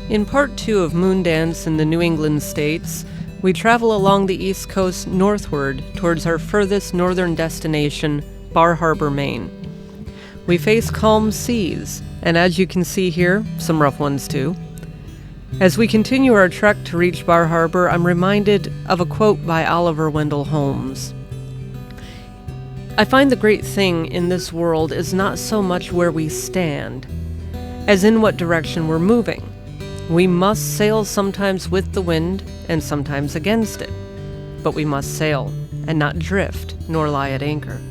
In part 2 of Moondance in the New England states, we travel along the East Coast northward towards our furthest northern destination, Bar Harbor, Maine. We face calm seas, and as you can see here, some rough ones too. As we continue our trek to reach Bar Harbor, I'm reminded of a quote by Oliver Wendell Holmes. I find the great thing in this world is not so much where we stand, as in what direction we're moving. We must sail sometimes with the wind and sometimes against it, but we must sail and not drift nor lie at anchor.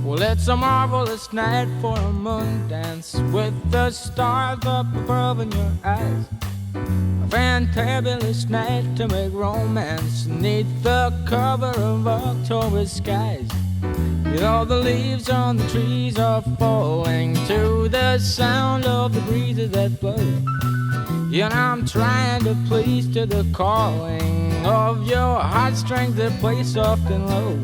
Well, it's a marvelous night for a moon dance with the stars up above in your eyes. A fantabulous night to make romance neath the cover of October skies. You know the leaves on the trees are falling to the sound of the breezes that blow. You know I'm trying to please to the calling of your heartstrings that play soft and low.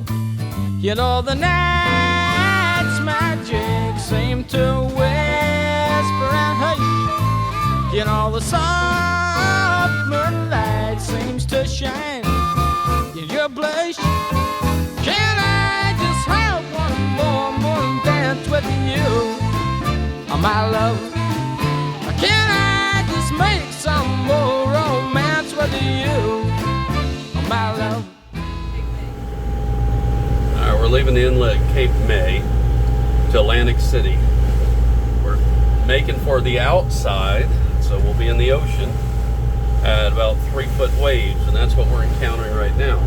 You know the night's magic seem to whisper and hush. You know the soft moonlight seems to shine in your blush. Can I just have one more moon dance with you, oh, my love? Can I just make some more romance with you, oh, my love? Alright, we're leaving the inlet at Cape May to Atlantic City. We're making for the outside, so we'll be in the ocean at about 3-foot waves, and that's what we're encountering right now.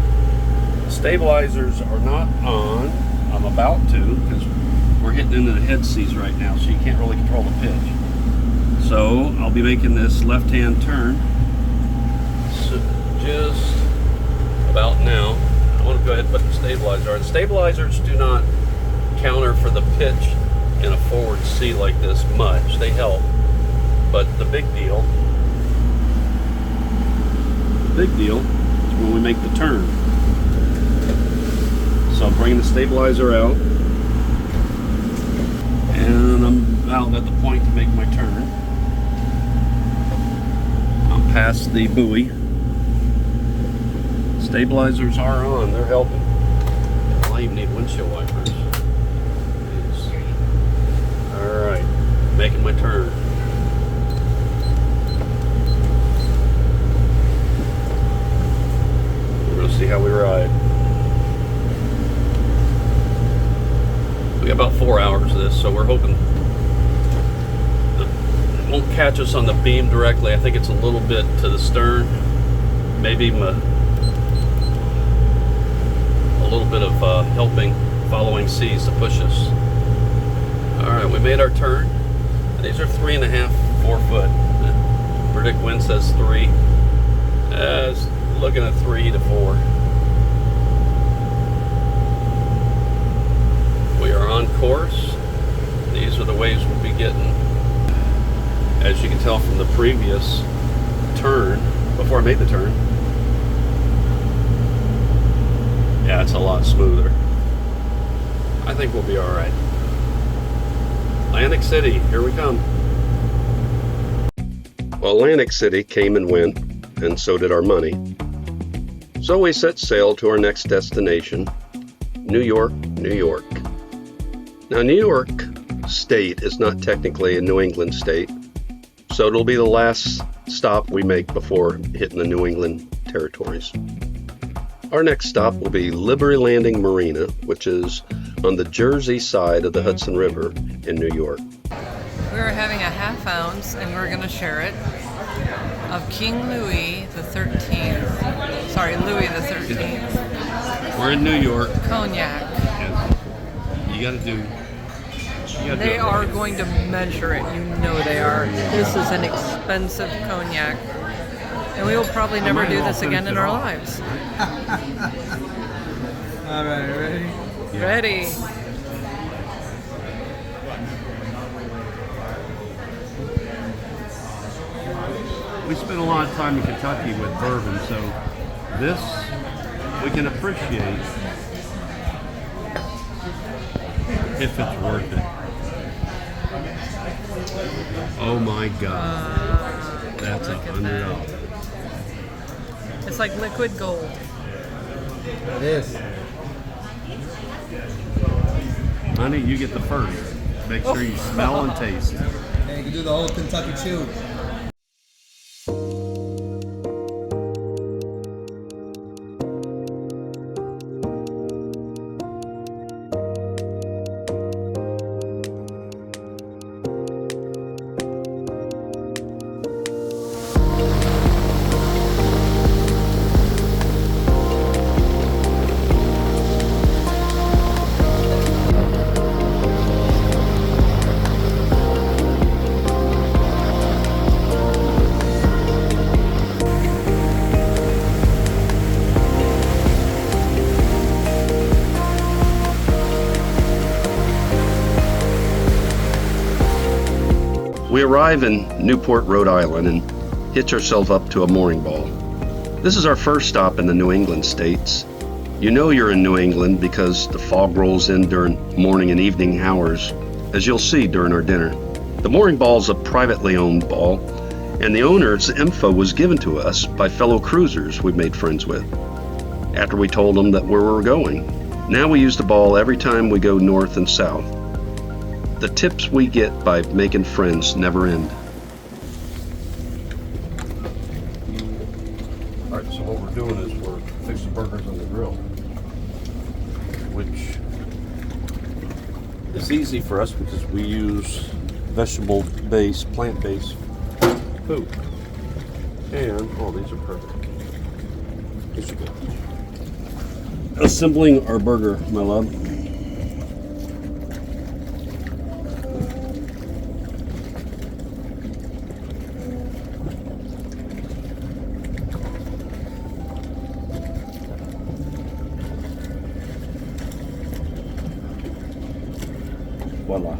The stabilizers are not on. I'm about to, because we're hitting into the head seas right now, so you can't really control the pitch. So I'll be making this left-hand turn so just about now. I want to go ahead and put the stabilizer on. Stabilizers do not counter for the pitch in a forward sea like this much. They help, but the big deal is when we make the turn. So I'm bringing the stabilizer out, and I'm about at the point to make my turn. I'm past the buoy. Stabilizers are on, they're helping. I even need windshield wipers. Alright, making my turn. We're going to see how we ride. We got about 4 hours of this, so we're hoping it won't catch us on the beam directly. I think it's a little bit to the stern, maybe a little bit of helping following seas to push us. Alright, we made our turn. These are 3.5, 4 foot. Predict wind says 3. Looking at 3 to 4. We are on course. These are the waves we'll be getting. As you can tell from the previous turn, before I made the turn, yeah, it's a lot smoother. I think we'll be alright. Atlantic City, here we come. Well, Atlantic City came and went, and so did our money. So we set sail to our next destination, New York, New York. Now, New York State is not technically a New England state, so it'll be the last stop we make before hitting the New England territories. Our next stop will be Liberty Landing Marina, which is on the Jersey side of the Hudson River in New York. We're having a half ounce, and we're going to share it, of King Louis the 13th. Sorry, Louis the 13th. We're in New York. Cognac. Yeah. You gotta do. They are going to measure it. You know they are. This is an expensive cognac. And we will probably never do this again in our lives. All right, ready? Yeah. Ready. We spent a lot of time in Kentucky with bourbon, so This we can appreciate if it's worth it. Oh my God. That's $100. It's like liquid gold. It is. Honey, you get the first. Make sure you smell and taste. And you can do the whole Kentucky chew. We arrive in Newport, Rhode Island and hitch ourselves up to a mooring ball. This is our first stop in the New England states. You know you're in New England because the fog rolls in during morning and evening hours, as you'll see during our dinner. The mooring ball is a privately owned ball, and the owner's info was given to us by fellow cruisers we made friends with after we told them that where we were going. Now we use the ball every time we go north and south. The tips we get by making friends never end. All right, so what we're doing is we're fixing burgers on the grill, which is easy for us because we use vegetable-based, plant-based food. And, oh, these are perfect. These are good. Assembling our burger, my love. Voila.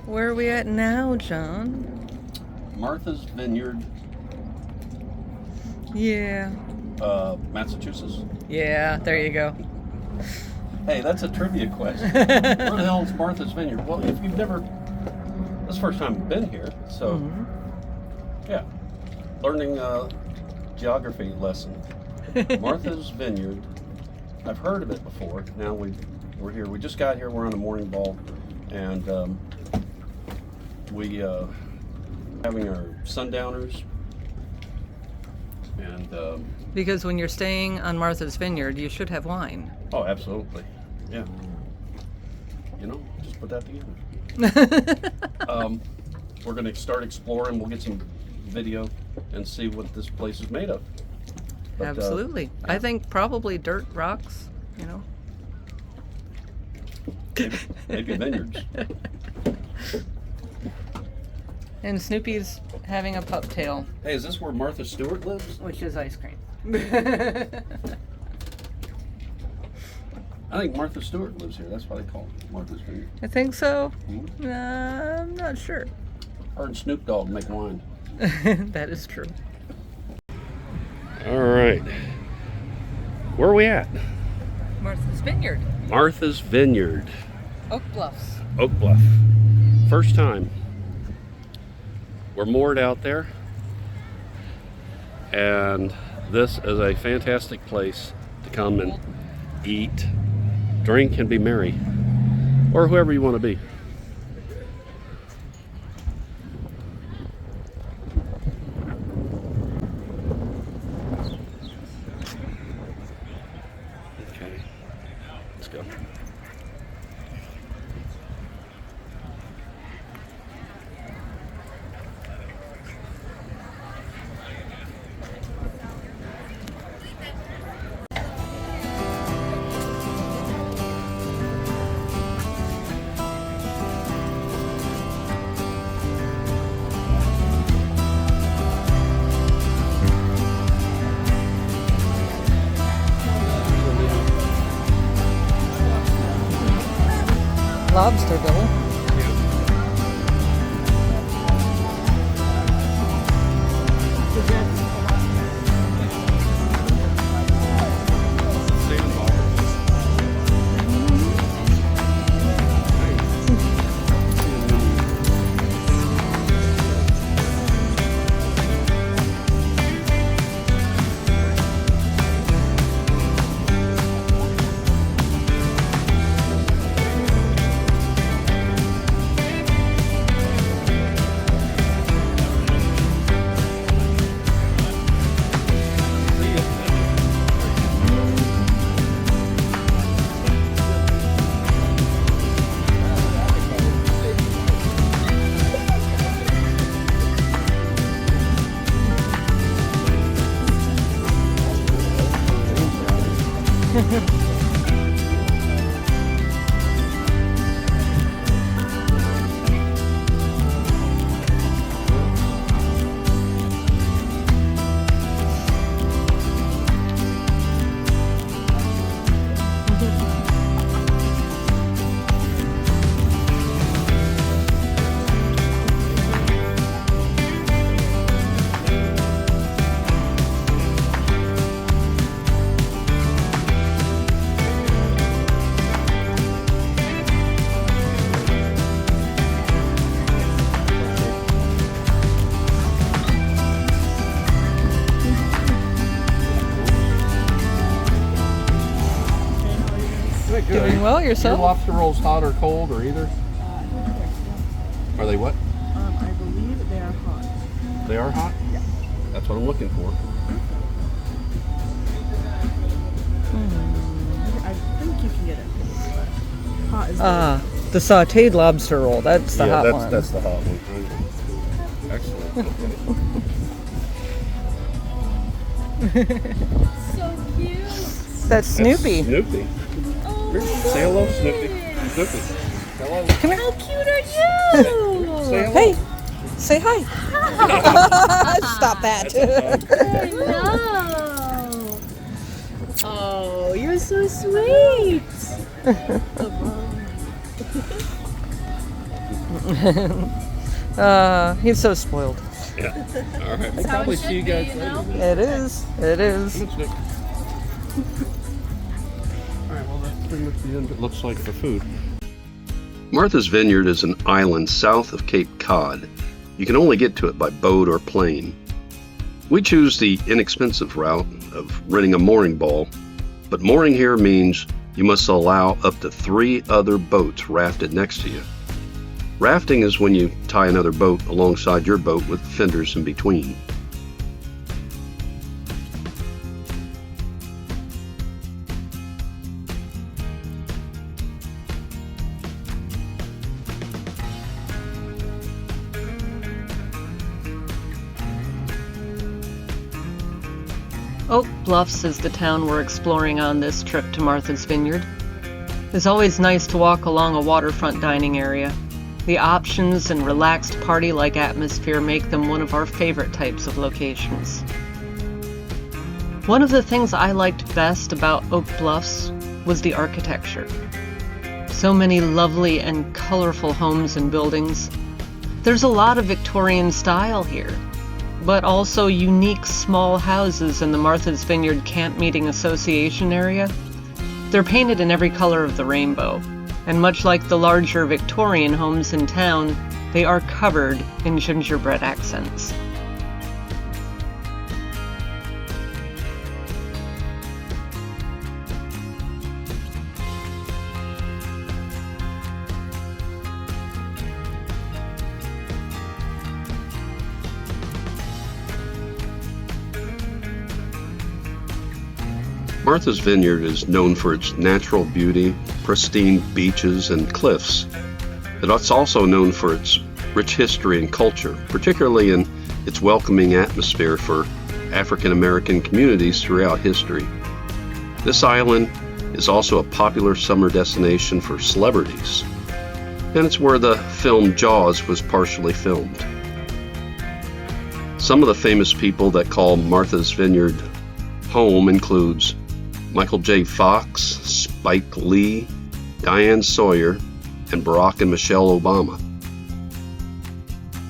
Where are we at now, John? Martha's Vineyard, Yeah. Massachusetts. Yeah, there you go. Hey, that's a trivia question. Where the hell is Martha's Vineyard? Well, if you've never, this is the first time I've been here, so yeah, learning a geography lesson. Martha's Vineyard. I've heard of it before. Now we're here. We just got here. We're on a morning ball, and we having our sundowners. And Because when you're staying on Martha's Vineyard, you should have wine. oh, absolutely, yeah. You know, just put that together. We're going to start exploring. We'll get some video and see what this place is made of. But, Absolutely. I think probably dirt, rocks, you know. maybe vineyards. And Snoopy's having a pup tail, Hey, is this where Martha Stewart lives? which is ice cream. I think Martha Stewart lives here. That's why they call it Martha's Vineyard. I think so. Mhm. I'm not sure. Her and Snoop Dogg make wine. That is true. All right. Where are we at? Martha's Vineyard, Martha's Vineyard, Oak Bluffs. Oak Bluff. First time. We're moored out there. And this is a fantastic place to come and eat, drink, and be merry. Or whoever you want to be. Okay, let's go. Lobster, Billy. Doing well yourself? Your lobster rolls hot or cold or either? Are they what? I believe they are hot. They are hot? Yeah. That's what I'm looking for. I think you can get it. Hot is The sauteed lobster roll. That's the hot one. That's the hot one. Excellent. So cute. That's Snoopy. Snoopy. Oh, Say hello, Snoopy. Snoopy. Hello. Come here. how cute are you? Say hello. Hey, say hi. Stop that. I know. Oh, you're so sweet. He's so spoiled. Yeah. All right. We'll probably see you guys later. It is. It is. All right, well, that's pretty much the end it looks like for food. Martha's Vineyard is an island south of Cape Cod. You can only get to it by boat or plane. We choose the inexpensive route of renting a mooring ball, but mooring here means you must allow up to 3 other boats rafted next to you. Rafting is when you tie another boat alongside your boat with fenders in between. Oak Bluffs is the town we're exploring on this trip to Martha's Vineyard. It's always nice to walk along a waterfront dining area. The options and relaxed party-like atmosphere make them one of our favorite types of locations. One of the things I liked best about Oak Bluffs was the architecture. So many lovely and colorful homes and buildings. There's a lot of Victorian style here, but also unique small houses in the Martha's Vineyard Camp Meeting Association area. They're painted in every color of the rainbow, and much like the larger Victorian homes in town, they are covered in gingerbread accents. Martha's Vineyard is known for its natural beauty, pristine beaches, and cliffs. It's also known for its rich history and culture, particularly in its welcoming atmosphere for African American communities throughout history. This island is also a popular summer destination for celebrities, and it's where the film Jaws was partially filmed. Some of the famous people that call Martha's Vineyard home includes Michael J. Fox, Spike Lee, Diane Sawyer, and Barack and Michelle Obama.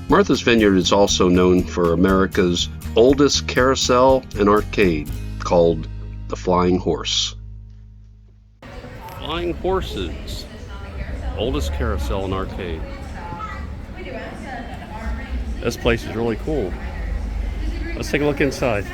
Martha's Vineyard is also known for America's oldest carousel and arcade, called the Flying Horse. Flying Horses, oldest carousel and arcade. This place is really cool. Let's take a look inside.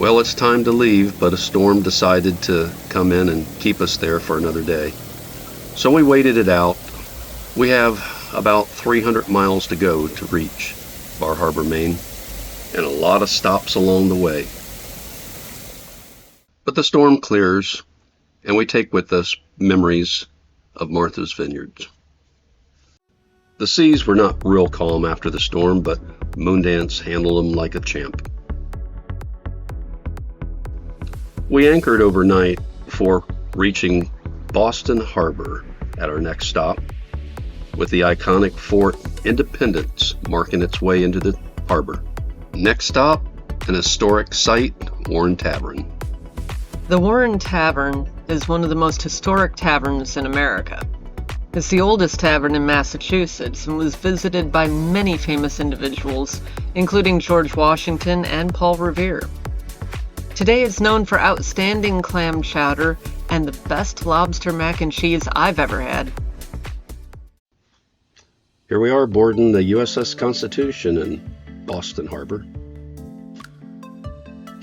Well, it's time to leave, but a storm decided to come in and keep us there for another day. So we waited it out. We have about 300 miles to go to reach Bar Harbor, Maine, and a lot of stops along the way. But the storm clears, and we take with us memories of Martha's Vineyards. The seas were not real calm after the storm, but Moondance handled them like a champ. We anchored overnight before reaching Boston Harbor at our next stop. with the iconic Fort Independence marking its way into the harbor. Next stop, an historic site, Warren Tavern. The Warren Tavern is one of the most historic taverns in America. It's the oldest tavern in Massachusetts and was visited by many famous individuals, including George Washington and Paul Revere. Today it's known for outstanding clam chowder and the best lobster mac and cheese I've ever had. Here we are boarding the USS Constitution in Boston Harbor.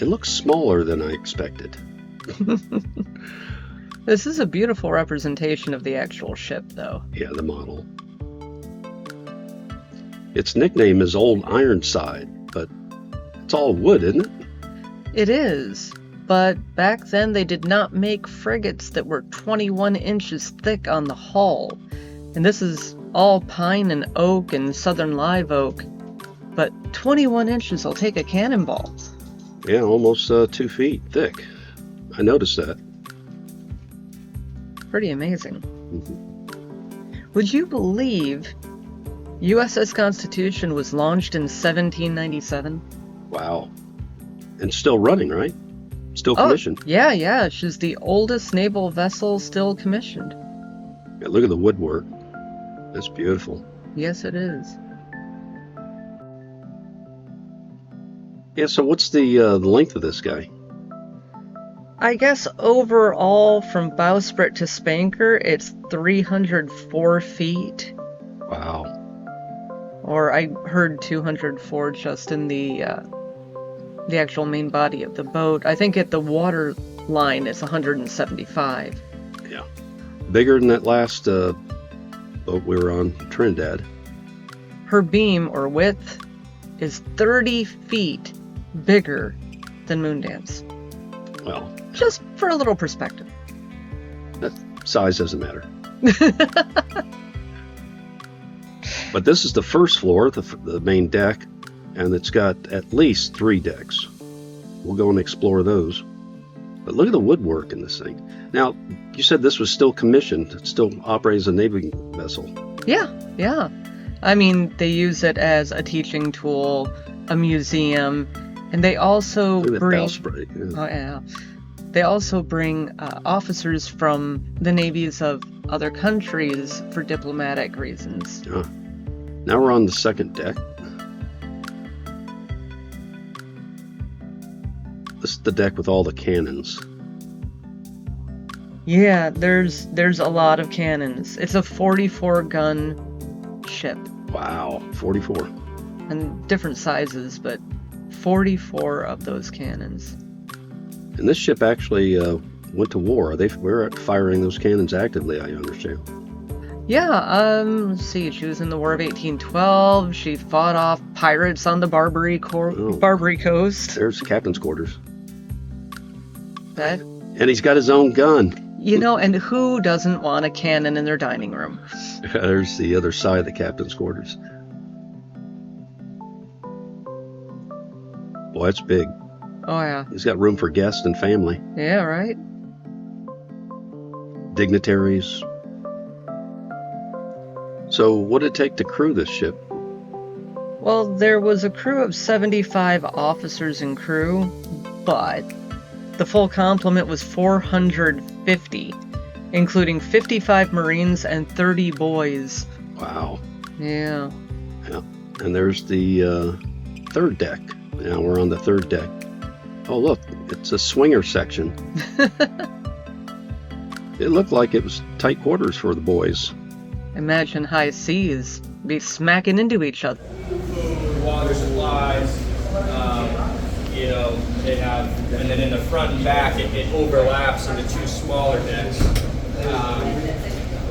It looks smaller than I expected. This is a beautiful representation of the actual ship, though. Yeah, the model. Its nickname is Old Ironside, but it's all wood, isn't it? It is, but back then they did not make frigates that were 21 inches thick on the hull. And this is all pine and oak and southern live oak. But 21 inches will take a cannonball. Yeah, almost 2 feet thick. I noticed that. Pretty amazing. Would you believe USS Constitution was launched in 1797? Wow. And still running, right? Still commissioned. Oh, yeah. She's the oldest naval vessel still commissioned. Yeah, look at the woodwork. That's beautiful. Yes, it is. Yeah, so what's the length of this guy? I guess overall from bowsprit to spanker, it's 304 feet. Wow. Or I heard 204 just in the actual main body of the boat. I think at the water line it's 175. Yeah. Bigger than that last boat we were on, Trinidad. Her beam, or width, is 30 feet bigger than Moondance. Well, just for a little perspective. That size doesn't matter. But this is the first floor, the main deck, and it's got at least 3 decks. We'll go and explore those. But look at the woodwork in this thing. Now, you said this was still commissioned. It still operates as a Navy vessel. Yeah. I mean, they use it as a teaching tool, a museum, and they also bring... Spray, yeah. Oh, yeah. They also bring officers from the navies of other countries for diplomatic reasons. Yeah. Now we're on the second deck. This is the deck with all the cannons. Yeah, there's a lot of cannons. It's a 44-gun ship. Wow, 44. And different sizes, but 44 of those cannons. And this ship actually went to war. We're firing those cannons actively, I understand. Yeah, let's see. She was in the War of 1812. She fought off pirates on the Barbary Coast. There's the captain's quarters. That, and he's got his own gun. You know, and who doesn't want a cannon in their dining room? There's the other side of the captain's quarters. Boy, that's big. Oh, yeah. He's got room for guests and family. Yeah, right? Dignitaries. So what did it take to crew this ship? Well, there was a crew of 75 officers and crew, but the full complement was 450, including 55 Marines and 30 boys. Wow. Yeah. Yeah. And there's the third deck. Now we're on the third deck. Oh, look, it's a swinger section. It looked like it was tight quarters for the boys. Imagine high seas be smacking into each other. Food, water supplies, they have, and then in the front and back it overlaps into 2 smaller decks.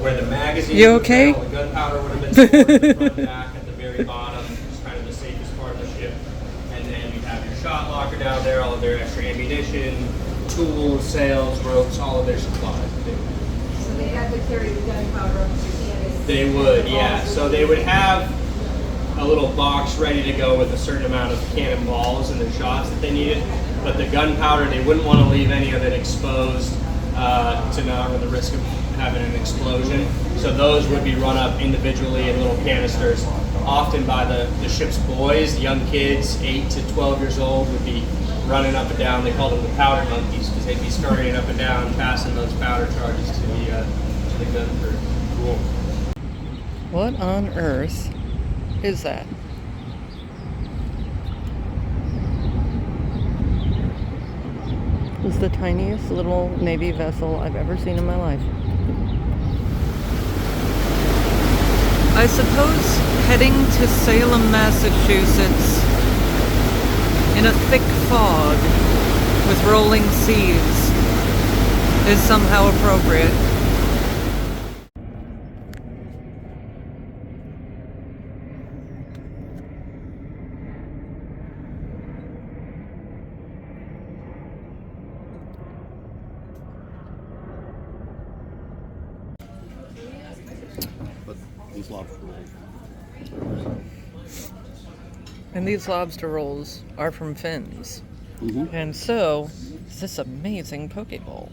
Where the magazine, you okay? The gunpowder would have been stored in the front and back at the very bottom, it's kind of the safest part of the ship. And then you have your shot locker down there, all of their extra ammunition, tools, sails, ropes, all of their supplies. So they had to carry the gunpowder up to the cannon. They would, yeah. So they would have a little box ready to go with a certain amount of cannonballs and the shots that they needed. But the gunpowder, they wouldn't want to leave any of it exposed to not run the risk of having an explosion. So those would be run up individually in little canisters, often by the ship's boys. Young kids, 8 to 12 years old, would be running up and down. They called them the powder monkeys because they'd be scurrying up and down, passing those powder charges to the gun crew. Cool. What on earth is that? This is the tiniest little Navy vessel I've ever seen in my life. I suppose heading to Salem, Massachusetts in a thick fog with rolling seas is somehow appropriate. And these lobster rolls are from Finn's. Mm-hmm. And so, is this amazing poke bowl.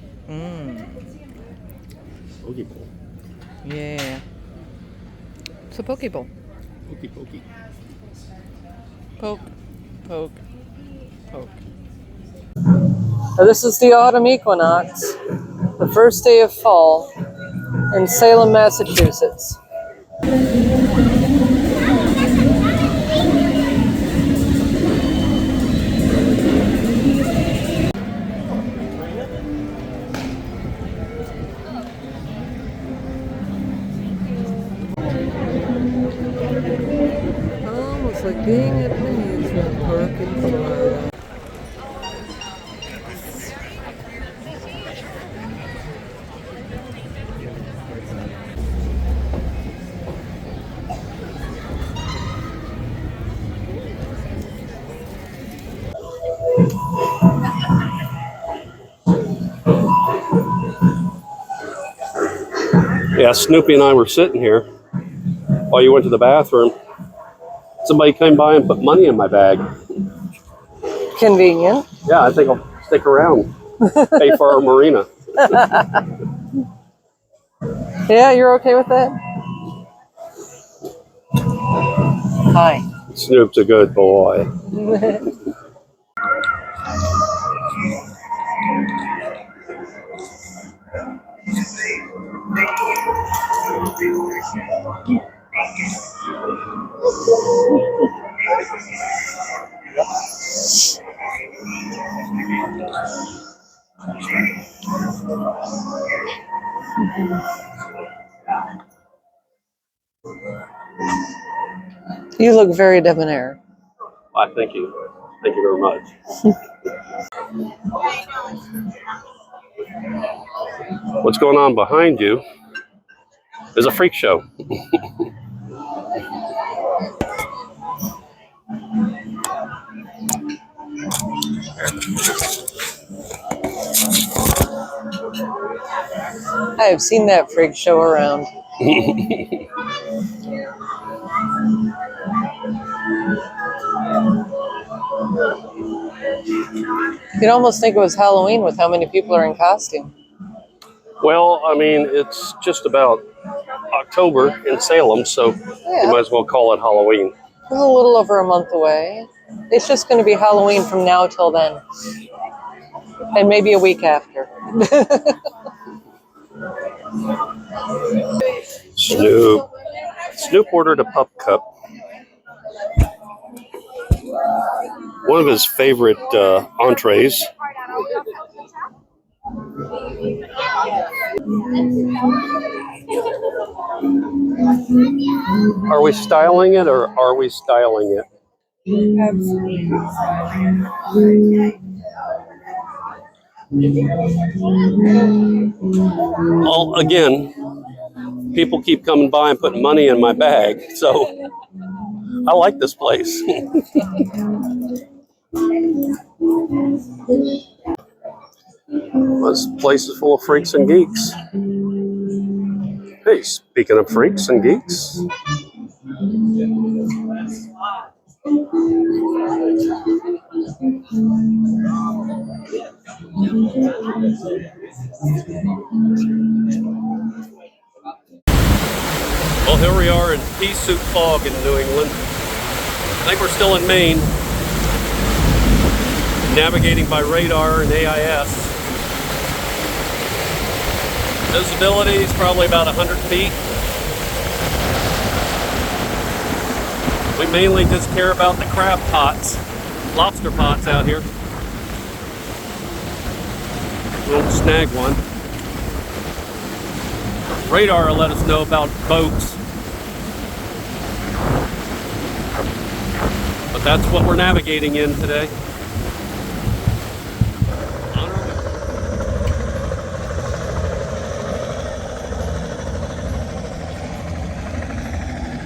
Pokey bowl. Yeah. It's a poke bowl. Pokey pokey. Poke, poke, poke. Now this is the autumn equinox, the first day of fall in Salem, Massachusetts. Almost like being at an amusement park in Florida. Yeah, Snoopy and I were sitting here while you went to the bathroom. Somebody came by and put money in my bag. Convenient. Yeah, I think I'll stick around, pay for our marina. Yeah, you're okay with that? Hi. Snoop's a good boy. You look very debonair. Why, thank you. Thank you very much. What's going on behind you is a freak show. I have seen that freak show around. You'd almost think it was Halloween with how many people are in costume. Well, I mean, it's just about October in Salem, so you might as well call it Halloween. It's a little over a month away. It's just going to be Halloween from now till then. And maybe a week after. Snoop ordered a pup cup. One of his favorite entrees. Are we styling it or are we styling it? Well, again, people keep coming by and putting money in my bag, so I like this place. This place is full of freaks and geeks. Hey, speaking of freaks and geeks. Well, here we are in pea soup fog in New England. I think we're still in Maine. Navigating by radar and AIS. Visibility is probably about 100 feet. We mainly just care about the crab pots, lobster pots out here. We'll snag one. Radar will let us know about boats. But that's what we're navigating in today.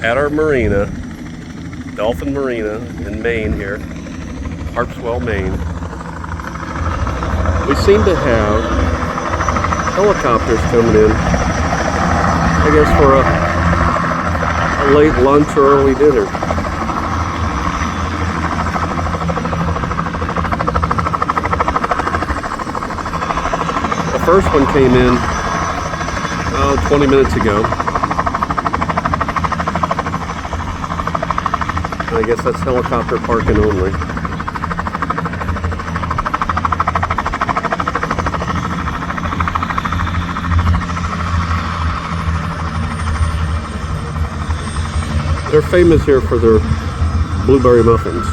At our marina, Dolphin Marina in Maine here, Harpswell, Maine, we seem to have helicopters coming in, I guess for a late lunch or early dinner. The first one came in 20 minutes ago. I guess that's helicopter parking only. They're famous here for their blueberry muffins,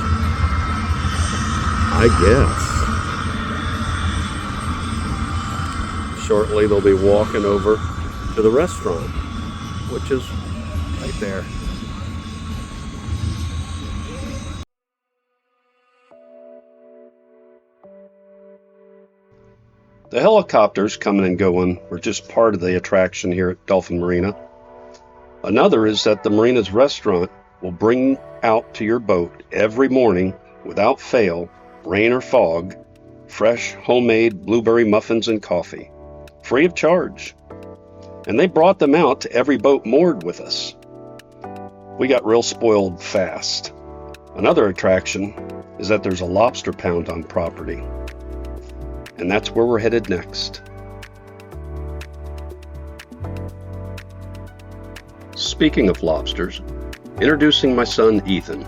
I guess. Shortly they'll be walking over to the restaurant, which is right there. The helicopters coming and going were just part of the attraction here at Dolphin Marina. Another is that the marina's restaurant will bring out to your boat every morning, without fail, rain or fog, fresh homemade blueberry muffins and coffee, free of charge. And they brought them out to every boat moored with us. We got real spoiled fast. Another attraction is that there's a lobster pound on property. And that's where we're headed next. Speaking of lobsters, introducing my son Ethen.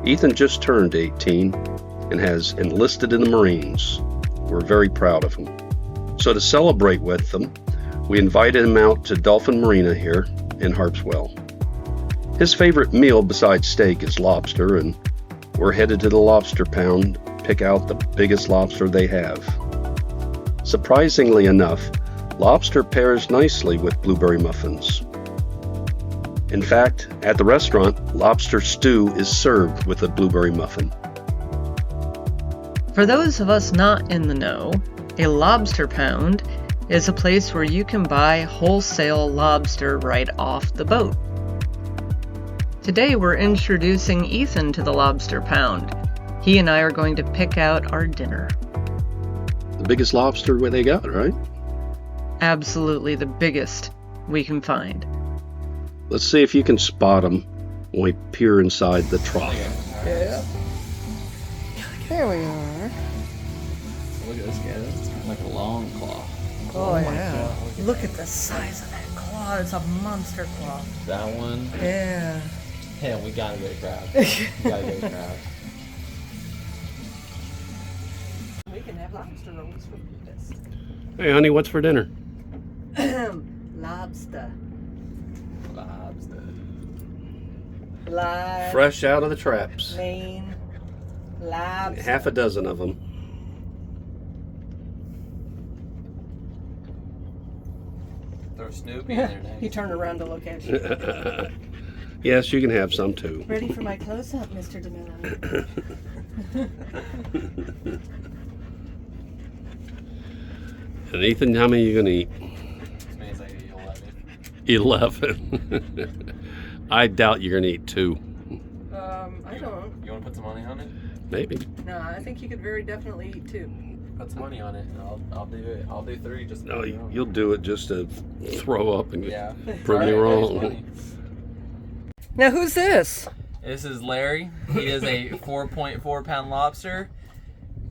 Ethen just turned 18 and has enlisted in the Marines. We're very proud of him. So to celebrate with them, we invited him out to Dolphin Marina here in Harpswell. His favorite meal besides steak is lobster, and we're headed to the lobster pound to pick out the biggest lobster they have. Surprisingly enough, lobster pairs nicely with blueberry muffins. In fact, at the restaurant, lobster stew is served with a blueberry muffin. For those of us not in the know, a lobster pound is a place where you can buy wholesale lobster right off the boat. Today we're introducing Ethen to the lobster pound. He and I are going to pick out our dinner. The biggest lobster they got, right? Absolutely the biggest we can find. Let's see if you can spot them when we peer inside the trough. Yeah. There we are. Look at this guy. This is kind of like a long claw. Oh yeah. Look at the size of that claw. It's a monster claw. That one. Yeah. Hey, we gotta get a crab. We gotta get a crab. We can have lobster rolls for breakfast. Hey honey, what's for dinner? Lobster. Lobster. Live. Fresh out of the traps. Maine. Lobster. Half a dozen of them. Throw Snoopy in there next. He turned around to look at you. Yes, you can have some too. Ready for my close-up, Mr. DeMille. And Ethen, how many are you gonna eat? This means I eat 11. I doubt you're gonna eat 2. I don't. You wanna put some money on it? Maybe. No, I think you could very definitely eat 2. Put some money on it, and I'll do it. I'll do 3 just. No, you'll do it just to throw up and Yeah. prove me Alright, wrong. Now who's this? This is Larry. He is a 4.4 pound lobster,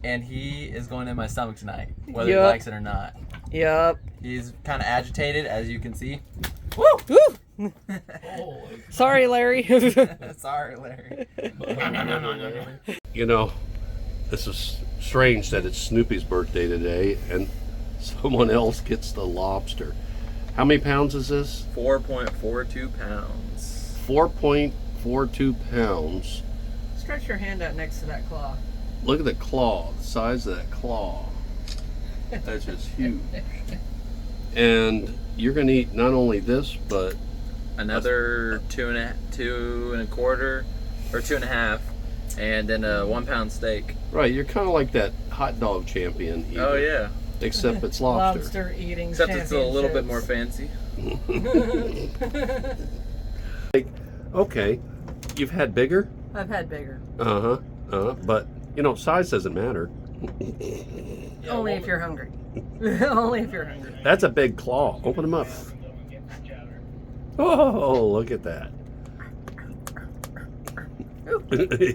and he is going in my stomach tonight, whether he Yup. likes it or not. Yup. He's kind of agitated, as you can see. Woo! Woo! Sorry, Larry. Sorry, Larry. You know, this is strange that it's Snoopy's birthday today and someone else gets the lobster. How many pounds is this? 4.42 pounds. 4.42 pounds. Stretch your hand out next to that claw. Look at the claw, the size of that claw. That's just huge. And you're going to eat not only this, but another two and a quarter, or 2.5, and then a 1 pound steak. Right, you're kind of like that hot dog champion eater. Oh yeah. Except it's lobster. Lobster eating. Except it's a little bit more fancy. Like, okay, you've had bigger? I've had bigger. But, you know, size doesn't matter. Yeah, Only if you're hungry. Only if you're hungry. That's a big claw. Open them up. Oh, look at that.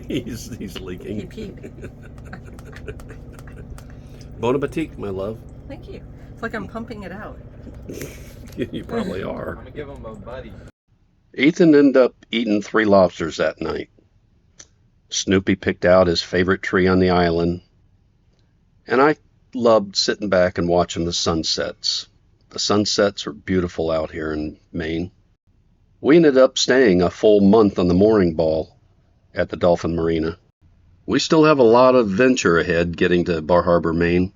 he's leaking. He peed. Bon appetit, my love. Thank you. It's like I'm pumping it out. You probably are. I'm gonna give him a buddy. Ethen ended up eating 3 lobsters that night. Snoopy picked out his favorite tree on the island, and I loved sitting back and watching the sunsets. The sunsets are beautiful out here in Maine. We ended up staying a full month on the mooring ball at the Dolphin Marina. We still have a lot of adventure ahead getting to Bar Harbor, Maine,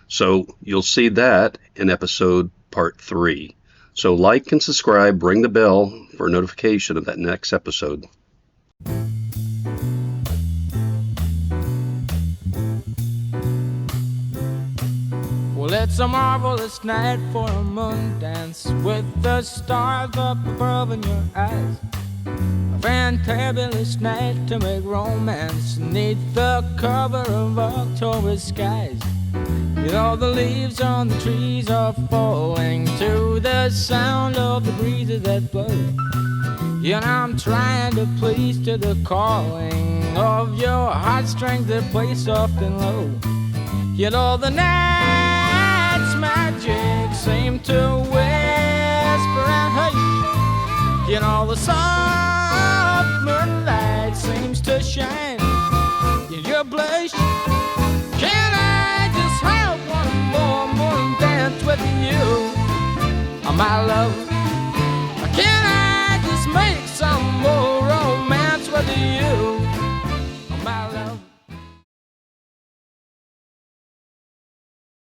so you'll see that in episode part 3. So like and subscribe, ring the bell for a notification of that next episode. Well, it's a marvelous night for a moon dance with the stars up above in your eyes. A fantabulous night to make romance neath the cover of October skies. You know the leaves on the trees are falling to the sound of the breezes that blow. You know I'm trying to please to the calling of your heartstrings that play soft and low. You know the night's magic seem to whisper and hush. You know the soft moonlight seems to shine in your blush. Can I just have one more moon dance with you, my love?